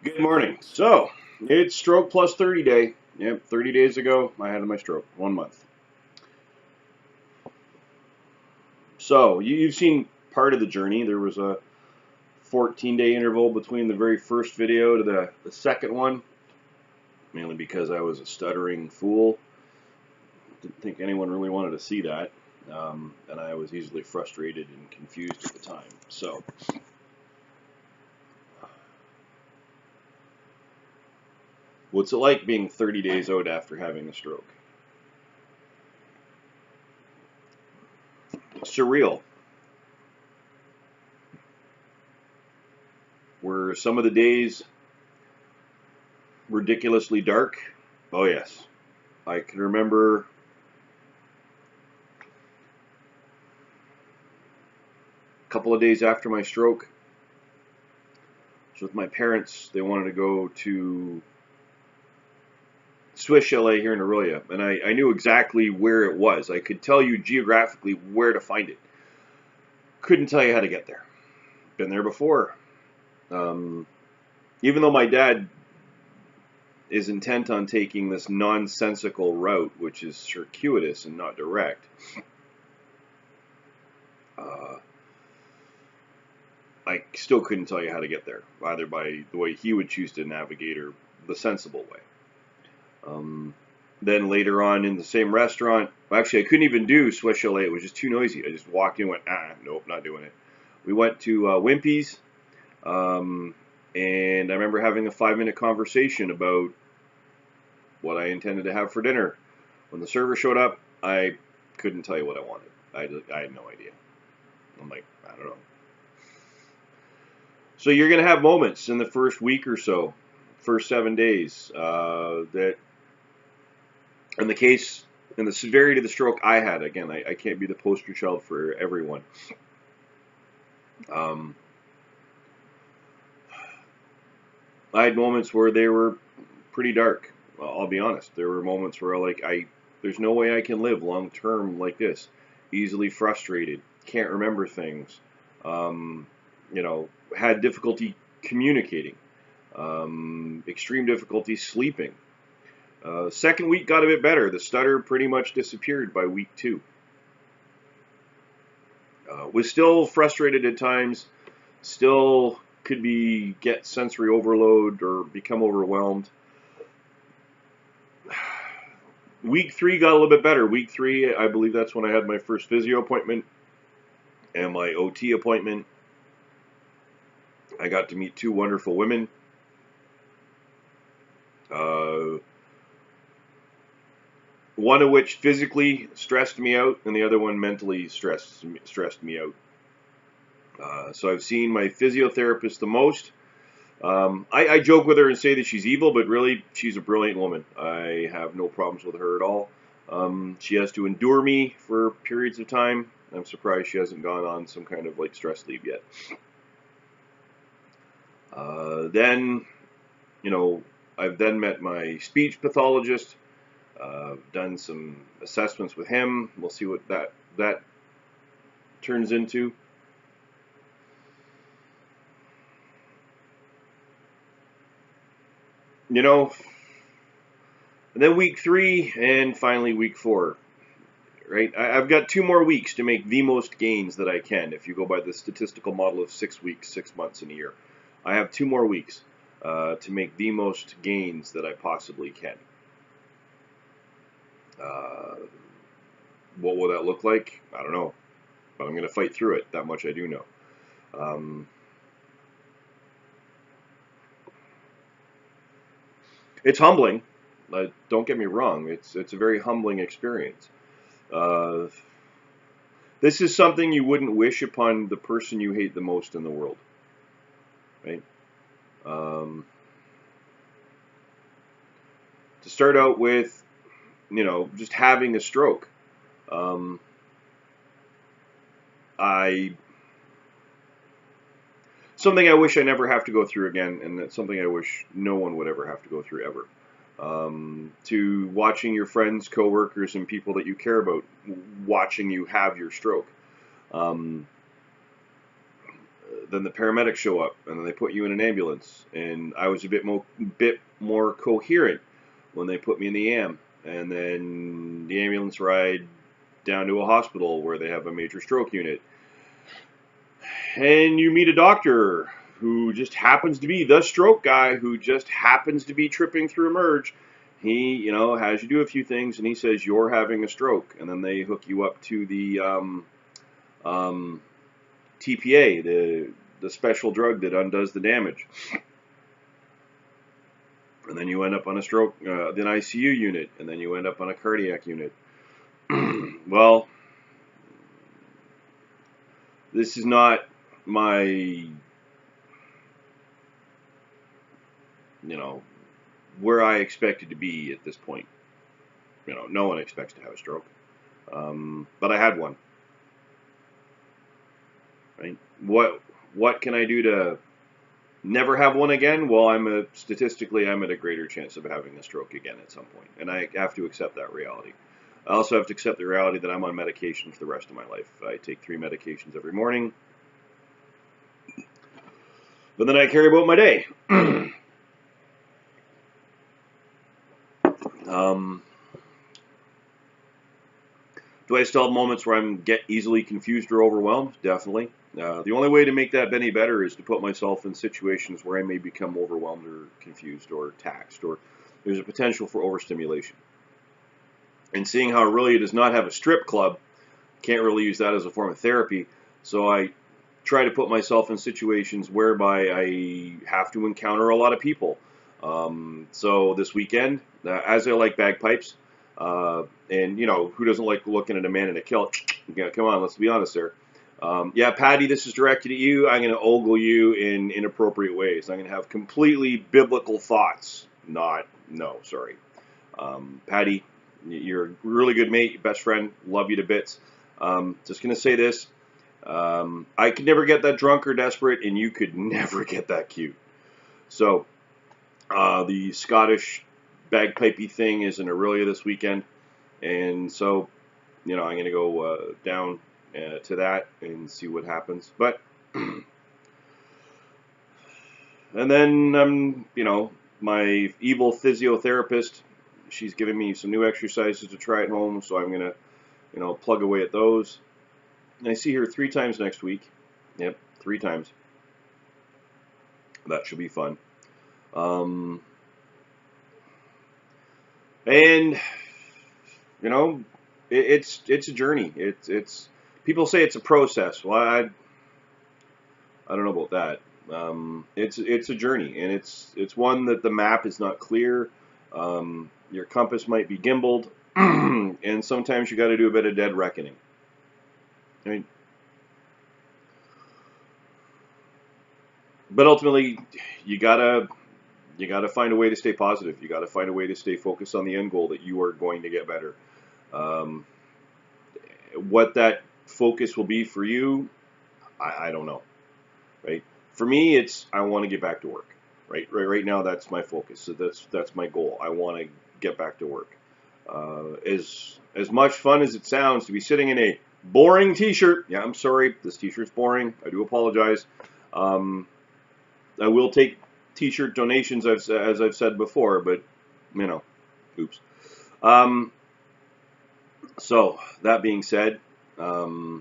Good morning. So, it's stroke plus 30 day. Yep, 30 days ago, I had my stroke. 1 month. So, you've seen part of the journey. There was a 14-day interval between the very first video to the second one, mainly because I was a stuttering fool. Didn't think anyone really wanted to see that. And I was easily frustrated and confused at the time. So, what's it like being 30 days out after having a stroke? Surreal. Were some of the days ridiculously dark? Oh, yes. I can remember a couple of days after my stroke, I was with my parents. They wanted to go to Swiss Chalet here in Aurelia, and I knew exactly where it was. I could tell you geographically where to find it. Couldn't tell you how to get there. Been there before. Um, Even though my dad is intent on taking this nonsensical route, which is circuitous and not direct, uh, I still couldn't tell you how to get there, either by the way he would choose to navigate or the sensible way. Then later on in the same restaurant, well, actually I couldn't even do Swiss Chalet. It was just too noisy. I just walked in and went, nope, not doing it. We went to Wimpy's, and I remember having a 5-minute conversation about what I intended to have for dinner. When the server showed up, I couldn't tell you what I wanted. I had no idea. I'm like, I don't know. So you're going to have moments in the first week or so, first 7 days, that in the severity of the stroke I had, again, I can't be the poster child for everyone. Um, I had moments where they were pretty dark. I'll be honest. There were moments where there's no way I can live long term like this. Easily frustrated, can't remember things. Um, had difficulty communicating. Extreme difficulty sleeping. Second week got a bit better. The stutter pretty much disappeared by week 2. Was still frustrated at times. Still could get sensory overload or become overwhelmed. Week 3 got a little bit better. Week 3, I believe that's when I had my first physio appointment and my OT appointment. I got to meet 2 wonderful women. One of which physically stressed me out, and the other one mentally stressed me out. So I've seen my physiotherapist the most. I joke with her and say that she's evil, but really, she's a brilliant woman. I have no problems with her at all. She has to endure me for periods of time. I'm surprised she hasn't gone on some kind of stress leave yet. Then, I've then met my speech pathologist. Done some assessments with him. We'll see what that turns into. And then week 3 and finally week 4. Right, I've got 2 more weeks to make the most gains that I can. If you go by the statistical model of 6 weeks, 6 months, and a year, I have 2 more weeks to make the most gains that I possibly can. What will that look like? I don't know, but I'm going to fight through it. That much I do know. It's humbling. Don't get me wrong. It's a very humbling experience. This is something you wouldn't wish upon the person you hate the most in the world, right? To start out with, just having a stroke. Something I wish I never have to go through again, and that's something I wish no one would ever have to go through ever. To watching your friends, coworkers, and people that you care about watching you have your stroke. then the paramedics show up, and then they put you in an ambulance. And I was a bit more coherent when they put me in the AM, and then the ambulance ride down to a hospital where they have a major stroke unit. And you meet a doctor who just happens to be the stroke guy, who just happens to be tripping through Emerge. He, has you do a few things, and he says you're having a stroke, and then they hook you up to the TPA, the special drug that undoes the damage, and then you end up on a stroke, the ICU unit, and then you end up on a cardiac unit. Well, this is not my, where I expected to be at this point. No one expects to have a stroke, but I had one. Right? What can I do to never have one again? Well, statistically, I'm at a greater chance of having a stroke again at some point, and I have to accept that reality. I also have to accept the reality that I'm on medication for the rest of my life. I take 3 medications every morning, but then I carry about my day. Do I still have moments where I get easily confused or overwhelmed? Definitely. The only way to make that any better is to put myself in situations where I may become overwhelmed or confused or taxed, or there's a potential for overstimulation. And seeing how really it does not have a strip club, can't really use that as a form of therapy. So I try to put myself in situations whereby I have to encounter a lot of people. So this weekend, as I like bagpipes, and who doesn't like looking at a man in a kilt? Yeah, come on, let's be honest there. Yeah, Patty, this is directed at you. I'm going to ogle you in inappropriate ways. I'm going to have completely biblical thoughts. Sorry. Patty, you're a really good mate, best friend, love you to bits. Just going to say this. I could never get that drunk or desperate, and you could never get that cute. So, the Scottish bagpipey thing is in Aurelia this weekend, and so, I'm going to go down to that and see what happens. But, and then, my evil physiotherapist, she's giving me some new exercises to try at home, so I'm going to, plug away at those. And I see her 3 times next week. Yep, 3 times. That should be fun. And it's a journey. It's people say it's a process. Well, I don't know about that. It's a journey, and it's one that the map is not clear. Your compass might be gimbaled, and sometimes you got to do a bit of dead reckoning. Right? But ultimately, you gotta find a way to stay positive. You gotta find a way to stay focused on the end goal, that you are going to get better. What that focus will be for you, I don't know. Right? For me, it's I want to get back to work. Right now, that's my focus. So that's my goal. I want to get back to work. As much fun as it sounds to be sitting in a boring T-shirt. Yeah, I'm sorry. This T-shirt's boring. I do apologize. I will take T-shirt donations, as I've said before, but oops. So that being said, my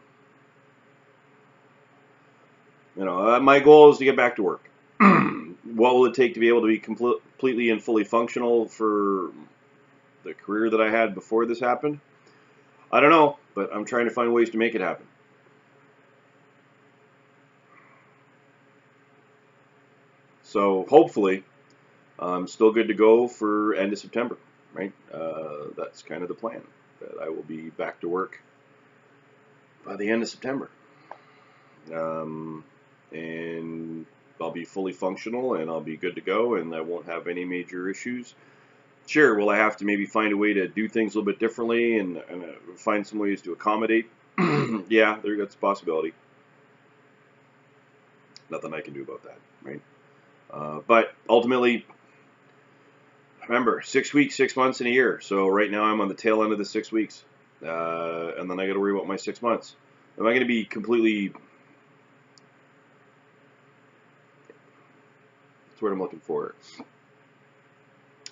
goal is to get back to work. What will it take to be able to be completely and fully functional for the career that I had before this happened? I don't know, but I'm trying to find ways to make it happen. So hopefully, I'm still good to go for end of September, right? That's kind of the plan, that I will be back to work by the end of September. And I'll be fully functional, and I'll be good to go, and I won't have any major issues. Sure, will I have to maybe find a way to do things a little bit differently and find some ways to accommodate? Yeah, that's a possibility. Nothing I can do about that, right? But ultimately, remember, 6 weeks, 6 months, and a year. So right now I'm on the tail end of the 6 weeks. And then I got to worry about my 6 months. Am I going to be completely That's what I'm looking for.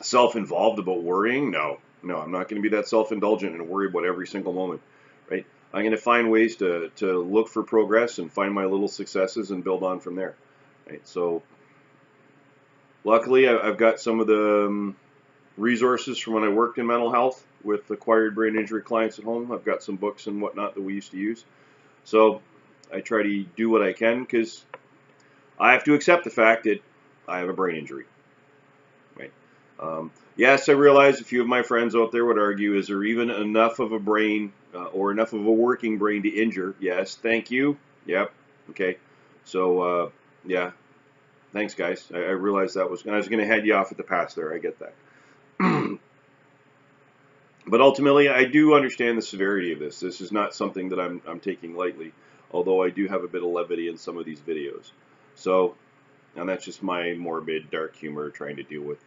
Self-involved about worrying? No, I'm not going to be that self-indulgent and worry about every single moment, right? I'm going to find ways to look for progress and find my little successes and build on from there, right? So luckily, I've got some of the resources from when I worked in mental health with acquired brain injury clients at home. I've got some books and whatnot that we used to use. So I try to do what I can because I have to accept the fact that I have a brain injury. Right? Yes, I realize a few of my friends out there would argue, is there even enough of a brain or enough of a working brain to injure? Yes, thank you. Yep. Okay. So, yeah. Thanks, guys. I realized I was going to head you off at the pass there. I get that. But ultimately, I do understand the severity of this. This is not something that I'm taking lightly, although I do have a bit of levity in some of these videos. So, and that's just my morbid, dark humor trying to deal with,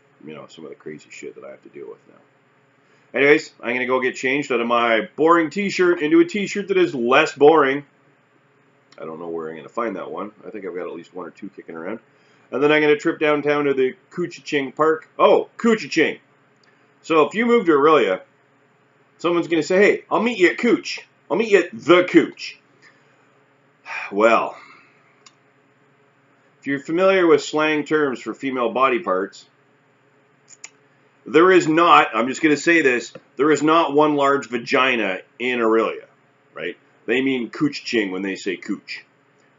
some of the crazy shit that I have to deal with now. Anyways, I'm going to go get changed out of my boring t-shirt into a t-shirt that is less boring. I don't know where I'm going to find that one. I think I've got at least one or two kicking around. And then I'm going to trip downtown to the Couchiching Park. Oh, Couchiching. So if you move to Aurelia, someone's going to say, hey, I'll meet you at Cooch. I'll meet you at the Cooch. Well, if you're familiar with slang terms for female body parts, there is not, I'm just going to say this, there is not one large vagina in Aurelia, right? They mean Couchiching when they say Cooch,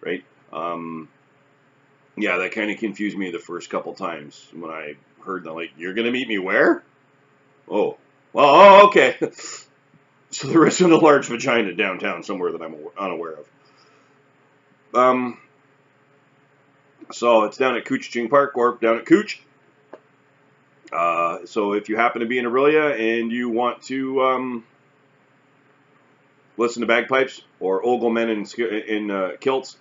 right? Yeah, that kind of confused me the first couple times when I heard them, like, you're going to meet me where? Oh, well, oh, okay. So there isn't a large vagina downtown somewhere that I'm unaware of. So it's down at Couchiching Park or down at Cooch. So if you happen to be in Aurelia and you want to listen to bagpipes or ogle men in kilts,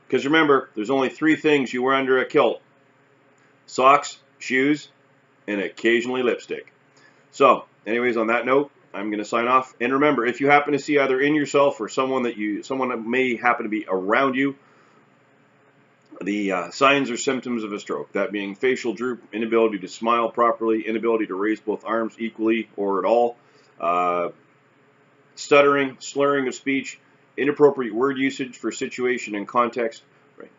because remember, there's only 3 things you wear under a kilt: socks, shoes, and occasionally lipstick. So, anyways, on that note, I'm going to sign off. And remember, if you happen to see either in yourself or someone that may happen to be around you, the signs or symptoms of a stroke, that being facial droop, inability to smile properly, inability to raise both arms equally or at all, stuttering, slurring of speech, inappropriate word usage for situation and context, right?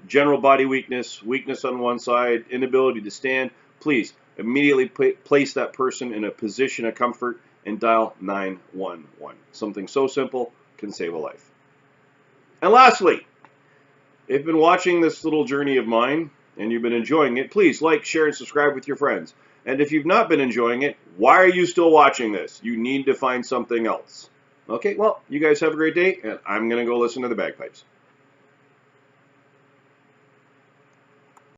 General body weakness, weakness on one side, inability to stand, please immediately place that person in a position of comfort and dial 911. Something so simple can save a life. And lastly, if you've been watching this little journey of mine and you've been enjoying it, please like, share, and subscribe with your friends. And if you've not been enjoying it, why are you still watching this? You need to find something else. Okay, well, you guys have a great day, and I'm going to go listen to the bagpipes.